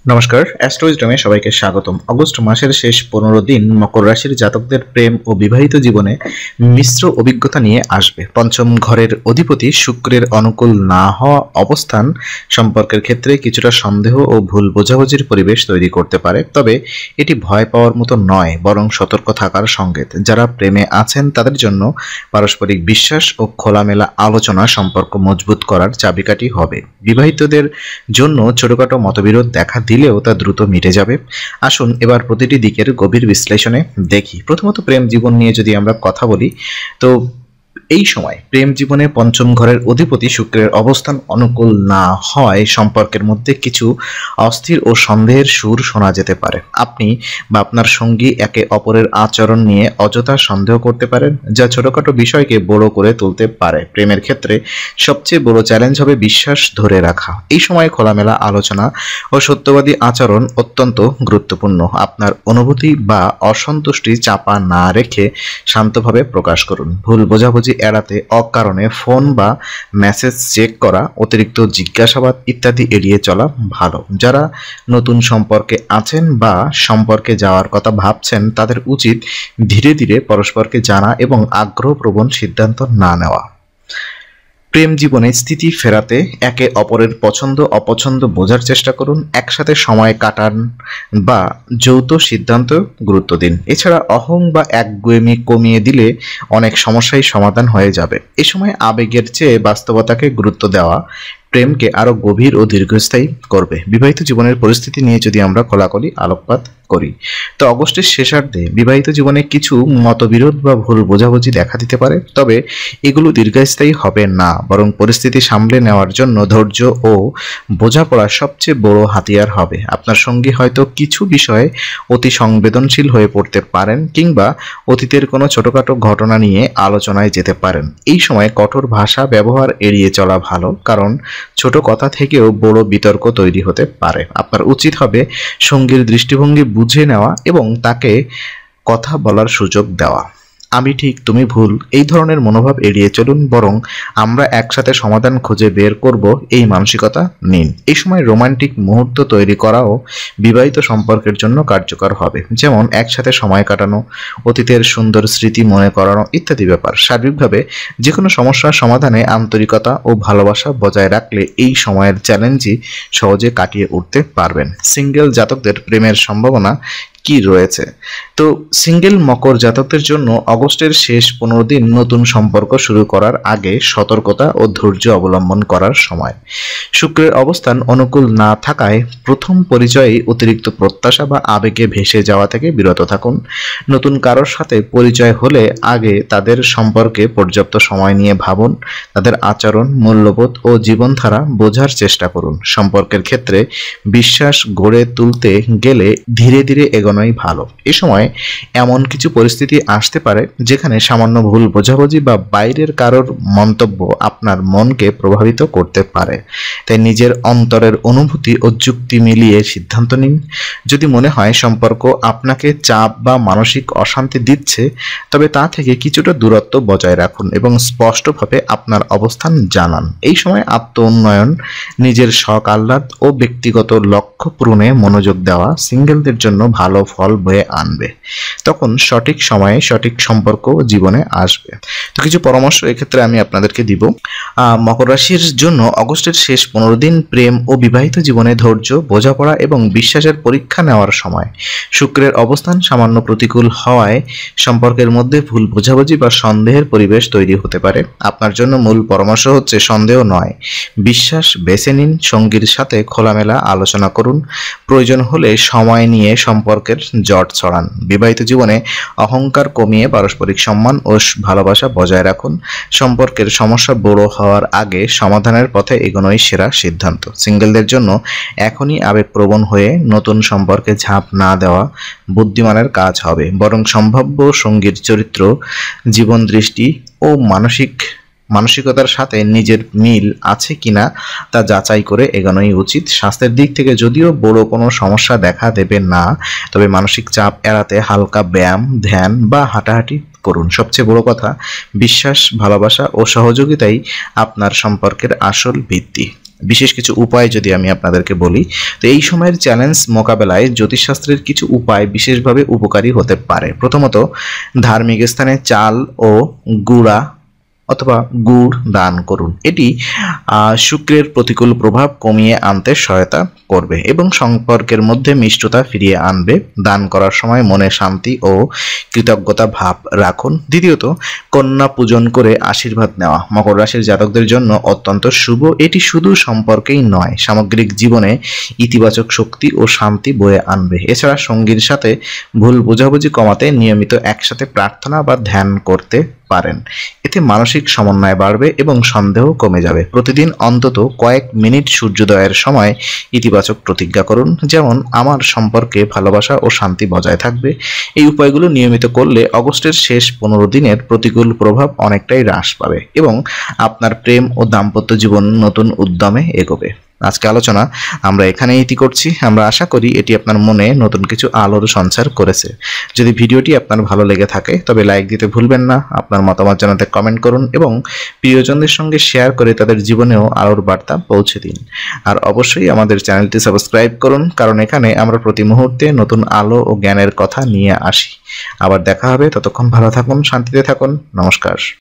নমস্কার, অ্যাস্ট্রোইজডমে সবাইকে স্বাগতম। অগস্ট মাসের শেষ 15 দিন মকর রাশির জাতকদের প্রেম ও বিবাহিত জীবনে মিশ্র অভিজ্ঞতা নিয়ে আসবে। পঞ্চম ঘরের অধিপতি শুক্রের অনুকূল না হওয়া অবস্থান সম্পর্কের ক্ষেত্রে কিছুটা সন্দেহ ও ভুল বোঝাবুঝির পরিবেশ তৈরি করতে পারে, তবে এটি ভয় পাওয়ার মতো নয়, বরং সতর্ক থাকার সংকেত। যারা প্রেমে আছেন তাদের জন্য পারস্পরিক বিশ্বাস ও খোলামেলা আলোচনা সম্পর্ক মজবুত করার চাবিকাঠি হবে। বিবাহিতদের জন্য ছোটখাটো মতবিরোধ দেখা দিলেও তা দ্রুত মিটে যাবে। আসুন এবার প্রতিটি দিকের গভীর বিশ্লেষণে দেখি। প্রথমত প্রেম জীবন নিয়ে যদি আমরা কথা বলি, তো এই সময় প্রেম জীবনে পঞ্চম ঘরের অধিপতি শুক্রের অবস্থান অনুকূল না হয় সম্পর্কের মধ্যে কিছু অস্থির ও সন্দেহের সুর শোনা যেতে পারে। আপনি বা আপনার সঙ্গী একে অপরের আচরণ নিয়ে অযথা সন্দেহ করতে পারেন, যা ছোটখাটো বিষয়কে বড় করে তুলতে পারে। প্রেমের ক্ষেত্রে সবচেয়ে বড় চ্যালেঞ্জ হবে বিশ্বাস ধরে রাখা। এই সময় খোলামেলা আলোচনা ও সত্যবাদী আচরণ অত্যন্ত গুরুত্বপূর্ণ। আপনার অনুভূতি বা অসন্তুষ্টি চাপা না রেখে শান্তভাবে প্রকাশ করুন। ভুল বোঝাবুঝি এড়াতে অকারণে ফোন বা মেসেজ চেক করা, অতিরিক্ত জিজ্ঞাসাবাদ ইত্যাদি এড়িয়ে চলা ভালো। যারা নতুন সম্পর্কে আছেন বা সম্পর্কে যাওয়ার কথা ভাবছেন তাদের উচিত ধীরে ধীরে পরস্পরকে জানা এবং আগ্রহপ্রবণ সিদ্ধান্ত না নেওয়া। প্রেম জীবনে স্থিতি ফেরাতে একে অপরের পছন্দ অপছন্দ বোঝার চেষ্টা করুন। একসাথে সময় কাটান বা যৌথ সিদ্ধান্ত গুরুত্ব দিন। এছাড়া অহং বা একগুঁয়েমি কমিয়ে দিলে অনেক সমস্যাই সমাধান হয়ে যাবে। এ সময় আবেগের চেয়ে বাস্তবতাকে গুরুত্ব দেওয়া প্রেমকে আরো গভীর ও দীর্ঘস্থায়ী করবে। বিবাহিত জীবনের পরিস্থিতি নিয়ে যদি আমরা খোলাখুলি আলোকপাত করি, তো অগস্টের শেষার্ধে বিবাহিত জীবনে কিছু মতবিরোধ বা ভুল বোঝাবুঝি দেখা দিতে পারে, তবে এগুলো দীর্ঘস্থায়ী হবে না, বরং পরিস্থিতি সামলে নেওয়ার জন্য ধৈর্য ও বোঝাপড়া সবচেয়ে বড় হাতিয়ার হবে। আপনার সঙ্গী হয়তো কিছু বিষয়ে অতি সংবেদনশীল হয়ে পড়তে পারেন, কিংবা অতীতের কোনো ছোটখাটো ঘটনা নিয়ে আলোচনায় যেতে পারেন। এই সময় কঠোর ভাষা ব্যবহার এড়িয়ে চলা ভালো, কারণ ছোট কথা থেকেও বড় বিতর্ক তৈরি হতে পারে। আপনার উচিত হবে সঙ্গীর দৃষ্টিভঙ্গি বুঝে নেওয়া এবং তাকে কথা বলার সুযোগ দেওয়া। আমি ঠিক তুমি ভুল এই ধরনের মনোভাব এড়িয়ে চলুন, বরং আমরা একসাথে সমাধান খুঁজে বের করব এই মানসিকতা নিন। এই সময় রোমান্টিক মুহূর্ত তৈরি করাও বিবাহিত সম্পর্কের জন্য কার্যকর হবে, যেমন একসাথে সময় কাটানো, অতীতের সুন্দর স্মৃতি মনে করানো ইত্যাদি ব্যাপার। সার্বিকভাবে যে কোনো সমস্যার সমাধানে আন্তরিকতা ও ভালোবাসা বজায় রাখলে এই সময়ের চ্যালেঞ্জই সহজে কাটিয়ে উঠতে পারবেন। সিঙ্গেল জাতকদের প্রেমের সম্ভাবনা কি রয়েছে? তো সিঙ্গেল মকর জাতকদের জন্য অগস্টের শেষ 15 দিন নতুন সম্পর্ক শুরু করার আগে সতর্কতা ও ধৈর্য অবলম্বন করার সময়। শুক্রের অবস্থান অনুকূল না থাকায় প্রথম পরিচয়েই অতিরিক্ত প্রত্যাশা বা আবেগে ভেসে যাওয়া থেকে বিরত থাকুন। নতুন কারোর সাথে পরিচয় হলে আগে তাদের সম্পর্কে পর্যাপ্ত সময় নিয়ে ভাবুন। তাদের আচরণ, মূল্যবোধ ও জীবনধারা বোঝার চেষ্টা করুন। সম্পর্কের ক্ষেত্রে বিশ্বাস গড়ে তুলতে গেলে ধীরে ধীরে এগোনোই ভালো। এ সময় এমন কিছু পরিস্থিতি আসতে পারে যেখানে সামান্য ভুল বোঝাবুঝি বা বাইরের কারোর মন্তব্য আপনার মনকে প্রভাবিত করতে পারে। তাই নিজের অন্তরের অনুভূতি ও যুক্তি মিলিয়ে সিদ্ধান্ত নিন। যদি মনে হয় সম্পর্ক আপনাকে চাপ বা মানসিক অশান্তি দিচ্ছে, তবে তা থেকে কিছুটা দূরত্ব বজায় রাখুন এবং স্পষ্টভাবে আপনার অবস্থান জানান। এই সময় আত্ম উন্নয়ন, নিজের শখ আহ্লাদ ও ব্যক্তিগত লক্ষ্য পূরণে মনোযোগ দেওয়া সিঙ্গেলদের জন্য ভালো ফল বয়ে আনবে। তখন সঠিক সময়ে সঠিক সম্পর্ক জীবনে আসবে। তো কিছু পরামর্শ এক্ষেত্রে আমি আপনাদেরকে দিব। মকর রাশির জন্য অগস্টের শেষ 15 দিন প্রেম ও বিবাহিত জীবনে ধৈর্য, বোঝাপড়া এবং বিশ্বাসের পরীক্ষা নেওয়ার সময়। শুক্রের অবস্থান সামান্য প্রতিকূল হওয়ায় সম্পর্কের মধ্যে ভুল বোঝাবুঝি বা সন্দেহের পরিবেশ তৈরি হতে পারে। আপনার জন্য মূল পরামর্শ হচ্ছে সন্দেহ নয়, বিশ্বাস বেছে নিন। সঙ্গীর সাথে খোলামেলা আলোচনা করুন। প্রয়োজন হলে সময় নিয়ে সম্পর্কের জট ছড়ান। বিবাহিত জীবনে অহংকার কমিয়ে পারস্পরিক সম্মান ও ভালোবাসা বজায় রাখুন। সম্পর্কের সমস্যা বড় হওয়ার আগে সমাধানের পথে এগোনোই সেরা সিদ্ধান্ত। সিঙ্গেলদের জন্য এখনই আবেগপ্রবণ হয়ে নতুন সম্পর্কে ঝাঁপ না দেওয়া বুদ্ধিমানের কাজ হবে, বরং সম্ভাব্য সঙ্গীর চরিত্র, জীবন দৃষ্টি ও মানসিকতার সাথে নিজের মিল আছে কিনা তা যাচাই করে এগোনোই উচিত। স্বাস্থ্যের দিক থেকে যদিও বড় কোনো সমস্যা দেখা দেবে না, তবে মানসিক চাপ এড়াতে হালকা ব্যায়াম, ধ্যান বা হাঁটাহাঁটি করুন। সবচেয়ে বড় কথা, বিশ্বাস, ভালোবাসা ও সহযোগিতাই আপনার সম্পর্কের আসল ভিত্তি। বিশেষ কিছু উপায় যদি আমি আপনাদেরকে বলি, তো এই সময়ের চ্যালেঞ্জ মোকাবেলায় জ্যোতিষশাস্ত্রের কিছু উপায় বিশেষভাবে উপকারী হতে পারে। প্রথমত, ধার্মিক স্থানে চাল ও গুড়া অথবা গুড় দান করুন। এটি শুক্রের প্রতিকূল প্রভাব কমিয়ে আনতে সহায়তা করবে এবং সম্পর্কের মধ্যে মিষ্টতা ফিরিয়ে আনবে। দান করার সময় মনে শান্তি ও কৃতজ্ঞতা ভাব রাখুন। দ্বিতীয়ত, কন্যা পূজন করে আশীর্বাদ নেওয়া মকর রাশির জাতকদের জন্য অত্যন্ত শুভ। এটি শুধু সম্পর্কেই নয়, সামগ্রিক জীবনে ইতিবাচক শক্তি ও শান্তি বয়ে আনবে। এছাড়া সঙ্গীর সাথে ভুল বোঝাবুঝি কমাতে নিয়মিত একসাথে প্রার্থনা বা ধ্যান করতে পারেন। এতে মানসিক সমন্বয় বাড়বে এবং সন্দেহ কমে যাবে। প্রতিদিন অন্তত কয়েক মিনিট সূর্যোদয়ের সময় ইতিবাচক প্রতিজ্ঞা করুন, যেমন আমার সম্পর্কে ভালোবাসা ও শান্তি বজায় থাকবে। এই উপায়গুলো নিয়মিত করলে অগস্টের শেষ 15 দিনের প্রতিকূল প্রভাব অনেকটাই হ্রাস পাবে এবং আপনার প্রেম ও দাম্পত্য জীবন নতুন উদ্যমে এগোবে। আজকে আলোচনা আমরা এখানেই ইতি করছি। আমরা আশা করি এটি আপনার মনে নতুন কিছু আলোর সঞ্চার করেছে। যদি ভিডিওটি আপনার ভালো লেগে থাকে তবে লাইক দিতে ভুলবেন না। আপনার মতামত জানাতে কমেন্ট করুন এবং প্রিয়জনদের সঙ্গে শেয়ার করে তাদের জীবনেও আলোর বার্তা পৌঁছে দিন। আর অবশ্যই আমাদের চ্যানেলটি সাবস্ক্রাইব করুন, কারণ এখানে আমরা প্রতি মুহূর্তে নতুন আলো ও জ্ঞানের কথা নিয়ে আসি। আবার দেখা হবে, ততক্ষণ ভালো থাকুন, শান্তিতে থাকুন। নমস্কার।